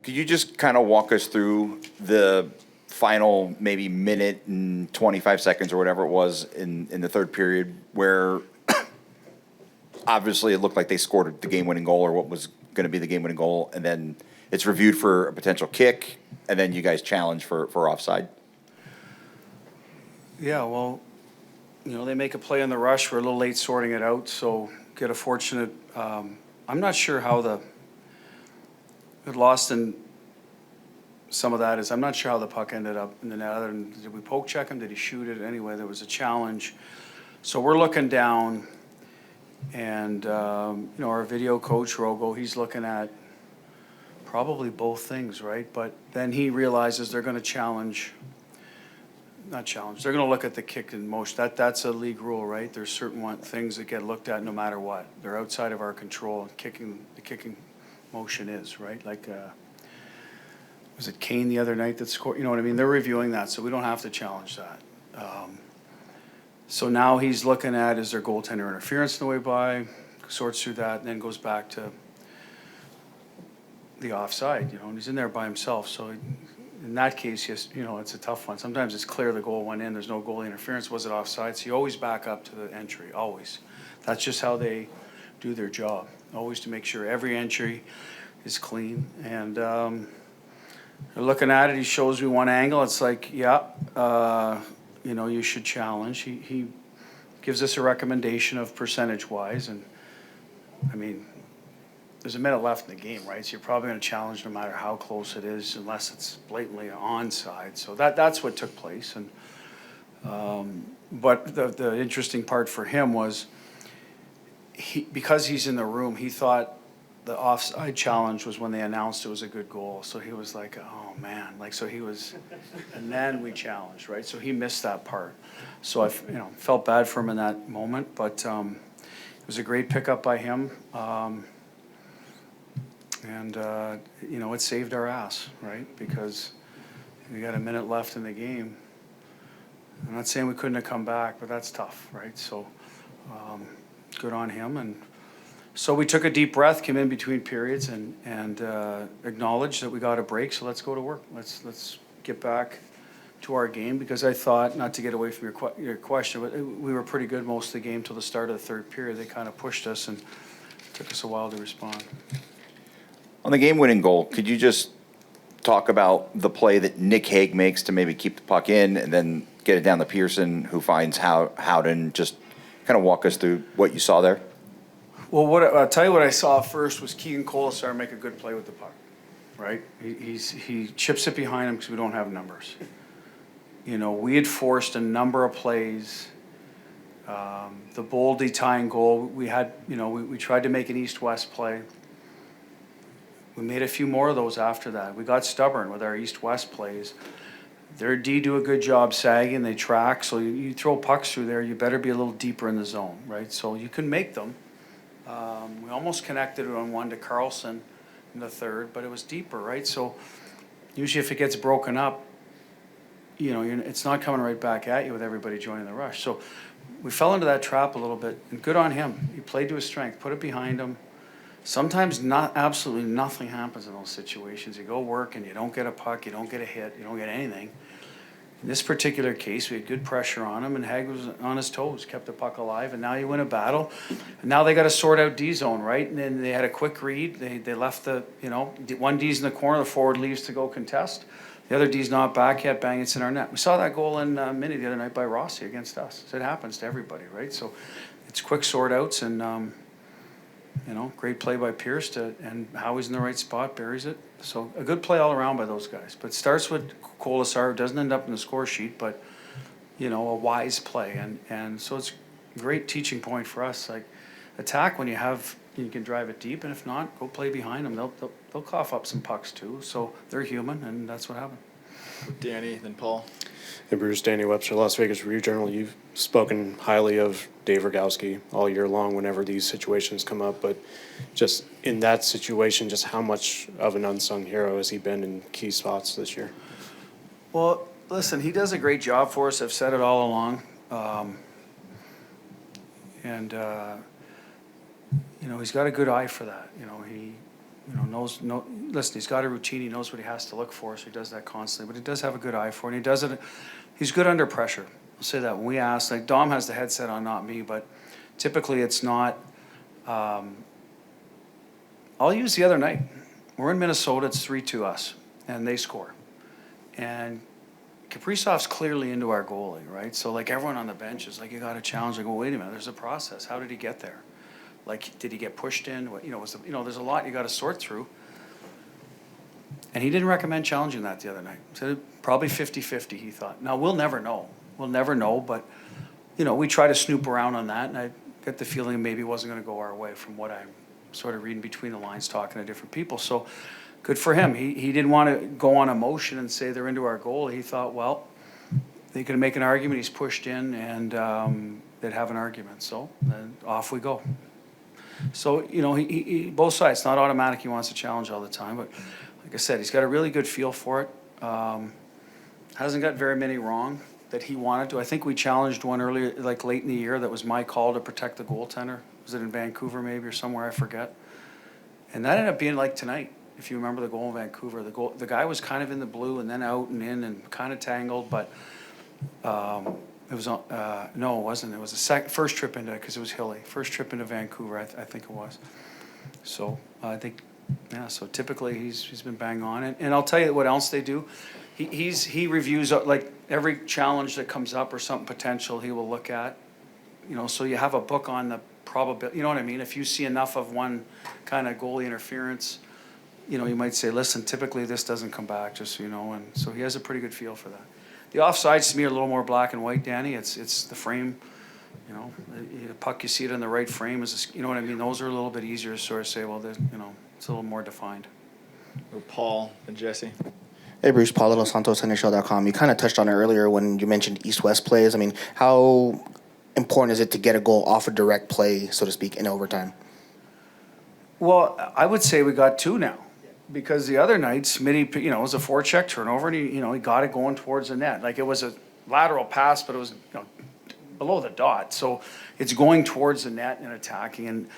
Could you just kind of walk us through the final maybe minute and 25 seconds or whatever it was in the third period where obviously it looked like they scored the game-winning goal or what was going to be the game-winning goal, and then it's reviewed for a potential kick, and then you guys challenge for offside? Yeah, well, they make a play in the rush. We're a little late sorting it out, so get a fortunate. I'm not sure how it lost in some of that is. I'm not sure how the puck ended up in the net. Other than, did we poke check him? Did he shoot it? Anyway, there was a challenge. So we're looking down, and our video coach Rogo, he's looking at probably both things, right? But then he realizes they're going to challenge. Not challenge. They're going to look at the kick in motion. That's a league rule, right? There's certain things that get looked at no matter what. They're outside of our control. The kicking motion is, right? Like, was it Kane the other night that scored? You know what I mean? They're reviewing that, so we don't have to challenge that. So now he's looking at, is there goaltender interference on the way by? Sorts through that, and then goes back to the offside, and he's in there by himself. So in that case, yes, it's a tough one. Sometimes it's clear the goal went in. There's no goalie interference. Was it offside? So you always back up to the entry, always. That's just how they do their job, always to make sure every entry is clean. And they're looking at it. He shows me one angle. It's like, you should challenge. He gives us a recommendation of percentage-wise. And, I mean, there's a minute left in the game, right? So you're probably going to challenge no matter how close it is, unless it's blatantly onside. So that's what took place. And but the interesting part for him was because he's in the room, he thought the offside challenge was when they announced it was a good goal. So he was like, oh man, and then we challenged, right? So he missed that part. So I felt bad for him in that moment, but it was a great pickup by him. And it saved our ass, right? Because we got a minute left in the game. I'm not saying we couldn't have come back, but that's tough, right? So good on him. And so we took a deep breath, came in between periods, and acknowledged that we got a break. So let's go to work. Let's get back to our game, because I thought, not to get away from your question, but we were pretty good most of the game till the start of the third period. They kind of pushed us, and it took us a while to respond. On the game-winning goal, could you just talk about the play that Nick Hague makes to maybe keep the puck in and then get it down to Pearson, who finds Howden? Just kind of walk us through what you saw there. Well, I'll tell you what I saw first was Keegan Colasar make a good play with the puck, right? He chips it behind him because we don't have numbers. We had forced a number of plays. The Boldy tying goal, we had, we tried to make an east-west play. We made a few more of those after that. We got stubborn with our east-west plays. Their D do a good job sagging. They track. So you throw pucks through there, you better be a little deeper in the zone, right? So you can make them. We almost connected on one to Carlson in the third, but it was deeper, right? So usually if it gets broken up, it's not coming right back at you with everybody joining the rush. So we fell into that trap a little bit, and good on him. He played to his strength, put it behind him. Sometimes absolutely nothing happens in those situations. You go work and you don't get a puck, you don't get a hit, you don't get anything. In this particular case, we had good pressure on him, and Hague was on his toes, kept the puck alive, and now you win a battle. And now they got to sort out D zone, right? And then they had a quick read. They left one D's in the corner, the forward leaves to go contest. The other D's not back yet, bang, it's in our net. We saw that goal in Mini the other night by Rossi against us. So it happens to everybody, right? So it's quick sort outs, and great play by Pierce and Howie's in the right spot, buries it. So a good play all around by those guys. But it starts with Colasar, doesn't end up in the score sheet, but, a wise play. And so it's a great teaching point for us. Like, attack when you can drive it deep, and if not, go play behind them. They'll cough up some pucks too. So they're human, and that's what happened. Danny, then Paul. Hey, Bruce, Danny Webster, Las Vegas Review-Journal. You've spoken highly of Dave Rogowski all year long whenever these situations come up, but just in that situation, just how much of an unsung hero has he been in key spots this year? Well, listen, he does a great job for us. I've said it all along. He's got a good eye for that. listen, he's got a routine, he knows what he has to look for, so he does that constantly, but he does have a good eye for it, and he does it, he's good under pressure. I'll say that. When we ask, like, Dom has the headset on, not me, but typically it's not, I'll use the other night. We're in Minnesota, it's 3-2 us, and they score. And Kaprizov's clearly into our goalie, right? So, like, everyone on the bench is like, you got to challenge. I go, wait a minute, there's a process. How did he get there? Like, did he get pushed in? There's a lot you got to sort through. And he didn't recommend challenging that the other night. So probably 50-50, he thought. Now, we'll never know. We'll never know, but, we try to snoop around on that, and I get the feeling maybe it wasn't going to go our way from what I'm sort of reading between the lines, talking to different people. So good for him. He didn't want to go on emotion and say they're into our goal. He thought, well, they could make an argument. He's pushed in, and they'd have an argument. So then off we go. So, he both sides. It's not automatic he wants to challenge all the time, but like I said, he's got a really good feel for it. Hasn't got very many wrong that he wanted to. I think we challenged one earlier, like late in the year, that was my call to protect the goaltender. Was it in Vancouver maybe or somewhere? I forget. And that ended up being like tonight. If you remember the goal in Vancouver, the guy was kind of in the blue and then out and in and kind of tangled, but it was no, it wasn't. It was first trip into, because it was hilly. First trip into Vancouver, I think it was. So I think, yeah. So typically he's been bang on it. And I'll tell you what else they do. He reviews like every challenge that comes up or something potential. He will look at. So you have a book on the probability. You know what I mean? If you see enough of one kind of goalie interference, you might say, listen, typically this doesn't come back, just so you know. And so he has a pretty good feel for that. The offsides to me are a little more black and white, Danny. It's the frame, the puck, you see it in the right frame. You know what I mean? Those are a little bit easier to sort of say, well, it's a little more defined. Or Paul and Jesse. Hey, Bruce, Paul Little Santos, NHL.com. You kind of touched on it earlier when you mentioned East-West plays. I mean, how important is it to get a goal off a direct play, so to speak, in overtime? Well, I would say we got two now. Because the other night, Smitty, it was a forecheck turnover, and he got it going towards the net. Like, it was a lateral pass, but it was below the dot. So it's going towards the net and attacking. And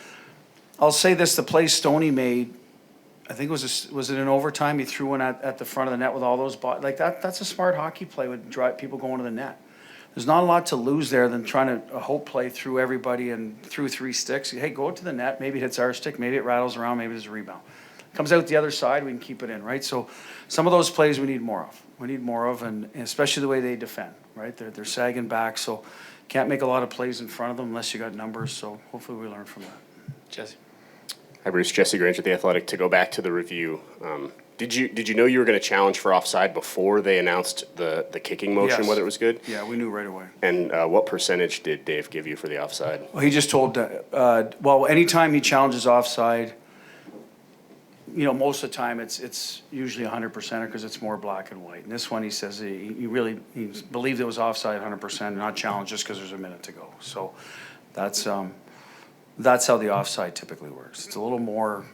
I'll say this: the play Stoney made, I think was it in overtime? He threw one at the front of the net with all those like that. That's a smart hockey play with people going to the net. There's not a lot to lose there than trying to a hope play through everybody and through three sticks. Hey, go to the net. Maybe it hits our stick. Maybe it rattles around. Maybe there's a rebound. Comes out the other side, we can keep it in, right? So some of those plays we need more of. We need more of, and especially the way they defend, right? They're sagging back, so can't make a lot of plays in front of them unless you got numbers. So hopefully we learn from that. Jesse. Hi, Bruce. Jesse Granger, The Athletic. To go back to the review, did you know you were going to challenge for offside before they announced the kicking motion, Yes. whether it was good? Yeah, we knew right away. And what percentage did Dave give you for the offside? Well, he just told, anytime he challenges offside, most of the time it's usually 100% because it's more black and white. And this one, he says he believed it was offside 100%, not challenged just because there's a minute to go. So that's how the offside typically works. It's a little more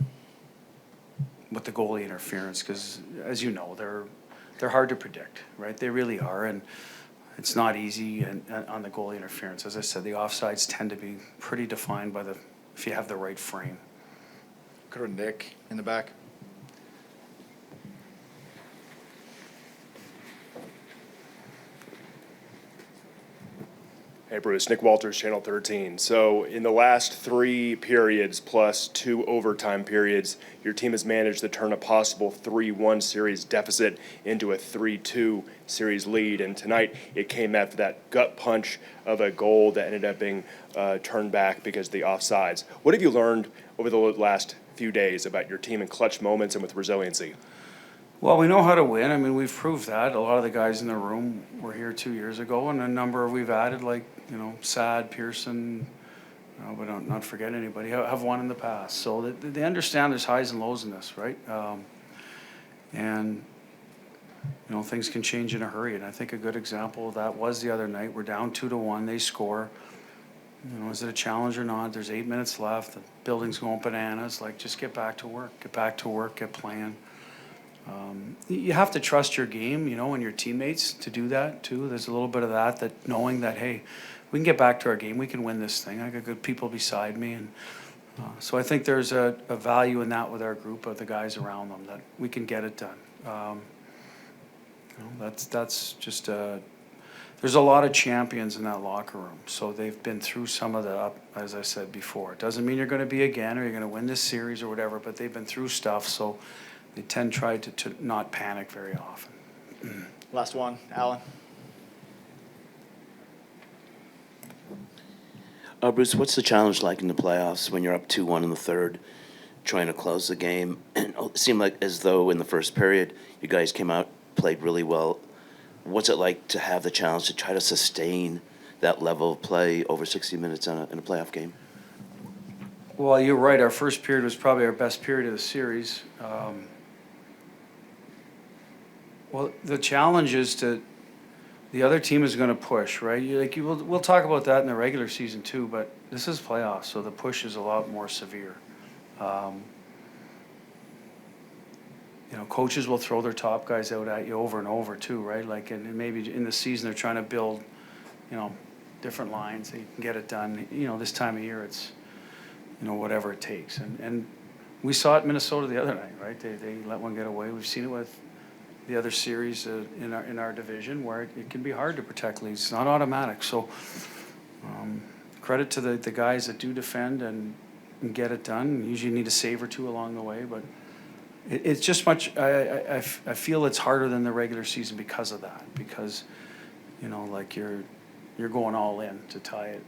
with the goalie interference because, as you know, they're hard to predict, right? They really are, and it's not easy on the goalie interference. As I said, the offsides tend to be pretty defined by if you have the right frame. Go to Nick in the back. Hey Bruce, Nick Walters, Channel 13. So in the last 3 periods plus 2 overtime periods, your team has managed to turn a possible 3-1 series deficit into a 3-2 series lead. And tonight it came after that gut punch of a goal that ended up being turned back because of the offsides. What have you learned over the last few days about your team in clutch moments and with resiliency? Well, we know how to win. I mean, we've proved that. A lot of the guys in the room were here 2 years ago, and a number we've added, like, Sad, Pearson, but not forget anybody, have won in the past. So they understand there's highs and lows in this, right? And things can change in a hurry. And I think a good example of that was the other night. We're down 2-1. They score. Is it a challenge or not? There's 8 minutes left. The building's going bananas. Like, just get back to work. Get back to work. Get playing. You have to trust your game, and your teammates to do that too. There's a little bit of that knowing that, hey, we can get back to our game. We can win this thing. I got good people beside me, and So I think there's a value in that with our group of the guys around them, that we can get it done. That's just there's a lot of champions in that locker room, so they've been through some of the as I said before. It doesn't mean you're going to be again or you're going to win this series or whatever, but they've been through stuff, so they tend to try to not panic very often. Last one, Alan. Bruce, what's the challenge like in the playoffs when you're up 2-1 in the third, trying to close the game? And it seemed like as though in the first period, you guys came out, played really well. What's it like to have the challenge to try to sustain that level of play over 60 minutes in a playoff game? Well, you're right. Our first period was probably our best period of the series. Well, the challenge is the other team is going to push, right? We'll talk about that in the regular season too, but this is playoffs, so the push is a lot more severe. Coaches will throw their top guys out at you over and over too, right? Like, and maybe in the season they're trying to build, different lines so you can get it done. This time of year it's, whatever it takes. And we saw it in Minnesota the other night, right? They let one get away. We've seen it with the other series in our division where it can be hard to protect leads. It's not automatic. So credit to the guys that do defend and get it done. You usually need a save or two along the way, but it's just much. I feel it's harder than the regular season because of that. Because, like you're going all in to tie it